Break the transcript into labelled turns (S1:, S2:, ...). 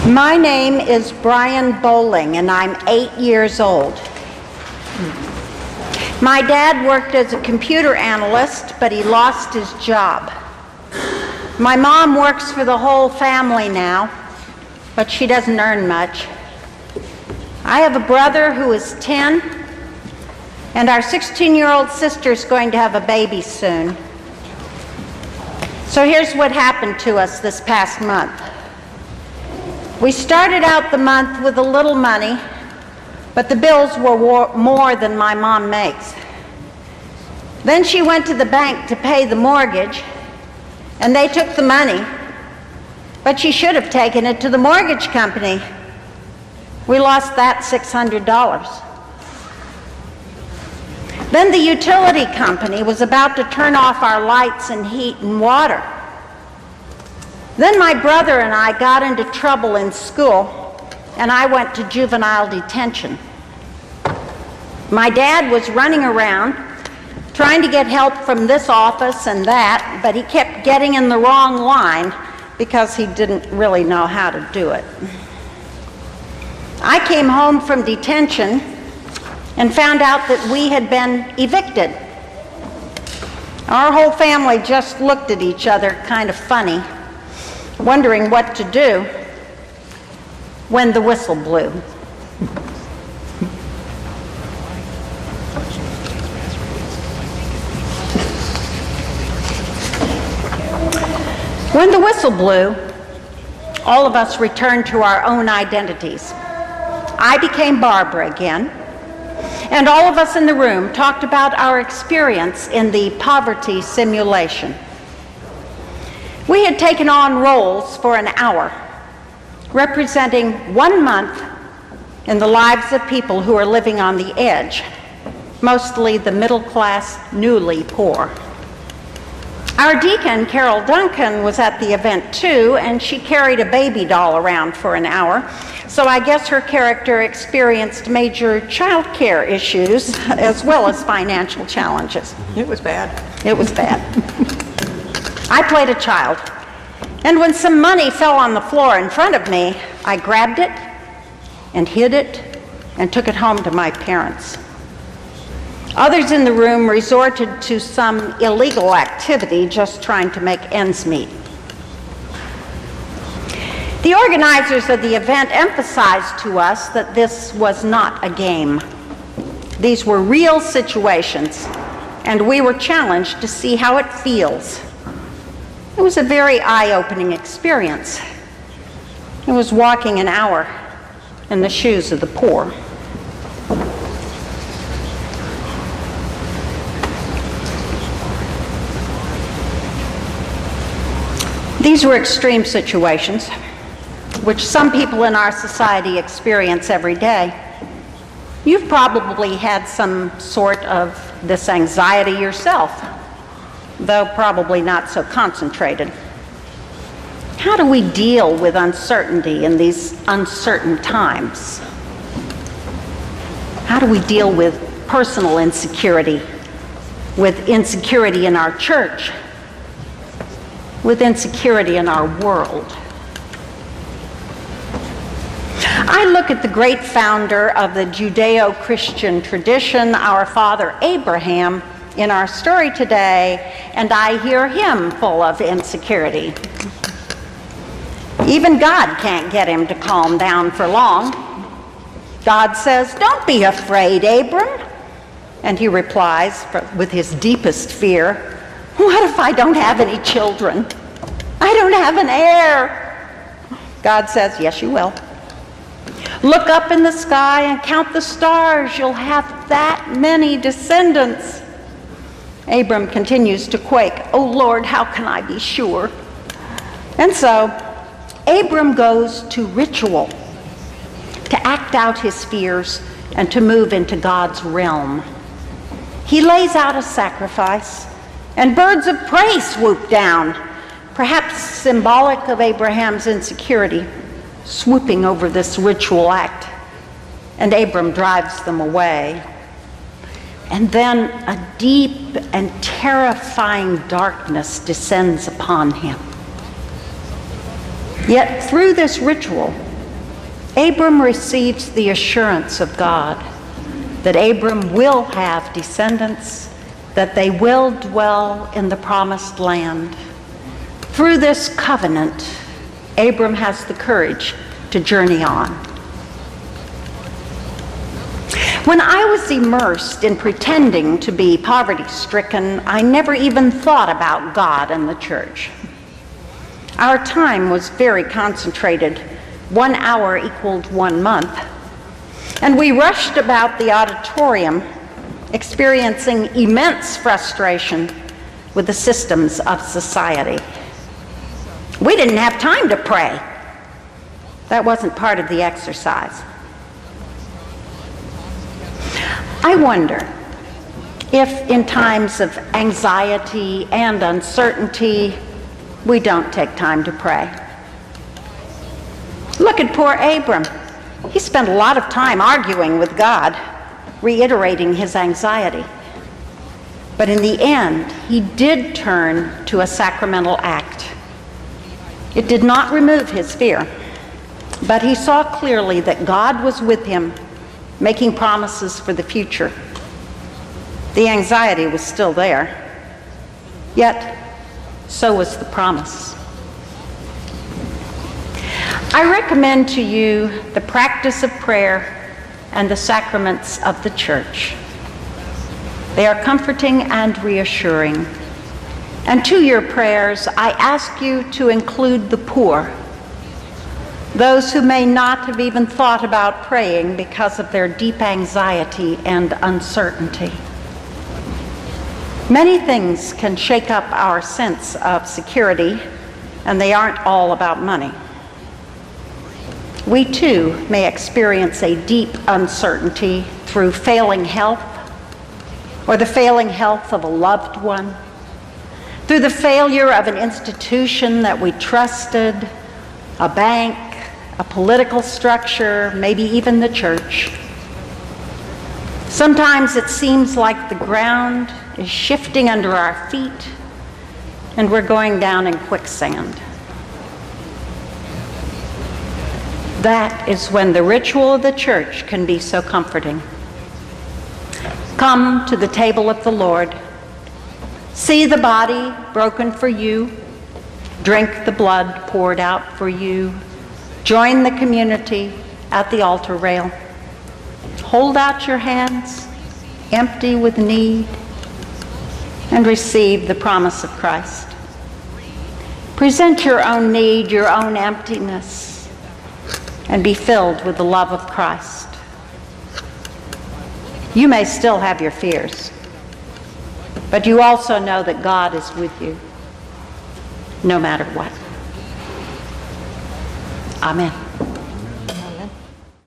S1: My name is Brian Bowling, and I'm 8 years old. My dad worked as a computer analyst, but he lost his job. My mom works for the whole family now, but she doesn't earn much. I have a brother who is 10, and our 16-year-old sister's going to have a baby soon. So here's what happened to us this past month. We started out the month with a little money, but the bills were more than my mom makes. Then she went to the bank to pay the mortgage, and they took the money, but she should have taken it to the mortgage company. We lost that $600. Then the utility company was about to turn off our lights and heat and water. Then my brother and I got into trouble in school, and I went to juvenile detention. My dad was running around trying to get help from this office and that, but he kept getting in the wrong line because he didn't really know how to do it. I came home from detention and found out that we had been evicted. Our whole family just looked at each other kind of funny, wondering what to do, when the whistle blew. When the whistle blew, all of us returned to our own identities. I became Barbara again, and all of us in the room talked about our experience in the poverty simulation. We had taken on roles for an hour, representing 1 month in the lives of people who are living on the edge, mostly the middle class, newly poor. Our deacon, Carol Duncan, was at the event too, and she carried a baby doll around for an hour, so I guess her character experienced major child care issues as well as financial challenges.
S2: It was bad.
S1: It was bad. I played a child, and when some money fell on the floor in front of me, I grabbed it and hid it and took it home to my parents. Others in the room resorted to some illegal activity just trying to make ends meet. The organizers of the event emphasized to us that this was not a game. These were real situations, and we were challenged to see how it feels. It was a very eye-opening experience. It was walking an hour in the shoes of the poor. These were extreme situations, which some people in our society experience every day. You've probably had some sort of this anxiety yourself, though probably not so concentrated. How do we deal with uncertainty in these uncertain times? How do we deal with personal insecurity, with insecurity in our church, with insecurity in our world? I look at the great founder of the Judeo-Christian tradition, our father Abraham, in our story today, and I hear him full of insecurity. Even God can't get him to calm down for long. God says, "Don't be afraid, Abram." And he replies with his deepest fear, "What if I don't have any children? I don't have an heir." God says, "Yes, you will. Look up in the sky and count the stars. You'll have that many descendants." Abram continues to quake. "Oh Lord, how can I be sure?" And so Abram goes to ritual to act out his fears and to move into God's realm. He lays out a sacrifice, and birds of prey swoop down, perhaps symbolic of Abraham's insecurity, swooping over this ritual act, and Abram drives them away. And then a deep and terrifying darkness descends upon him. Yet through this ritual, Abram receives the assurance of God that Abram will have descendants, that they will dwell in the promised land. Through this covenant, Abram has the courage to journey on. When I was immersed in pretending to be poverty-stricken, I never even thought about God and the church. Our time was very concentrated. 1 hour equaled 1 month. And we rushed about the auditorium, experiencing immense frustration with the systems of society. We didn't have time to pray. That wasn't part of the exercise. I wonder if in times of anxiety and uncertainty, we don't take time to pray. Look at poor Abram. He spent a lot of time arguing with God, reiterating his anxiety. But in the end, he did turn to a sacramental act. It did not remove his fear, but he saw clearly that God was with him, making promises for the future. The anxiety was still there, yet so was the promise. I recommend to you the practice of prayer and the sacraments of the church. They are comforting and reassuring. And to your prayers, I ask you to include the poor, those who may not have even thought about praying because of their deep anxiety and uncertainty. Many things can shake up our sense of security, and they aren't all about money. We too may experience a deep uncertainty through failing health, or the failing health of a loved one, through the failure of an institution that we trusted, a bank, a political structure, maybe even the church. Sometimes it seems like the ground is shifting under our feet and we're going down in quicksand. That is when the ritual of the church can be so comforting. Come to the table of the Lord. See the body broken for you. Drink the blood poured out for you. Join the community at the altar rail. Hold out your hands, empty with need, and receive the promise of Christ. Present your own need, your own emptiness, and be filled with the love of Christ. You may still have your fears, but you also know that God is with you, no matter what. Amen.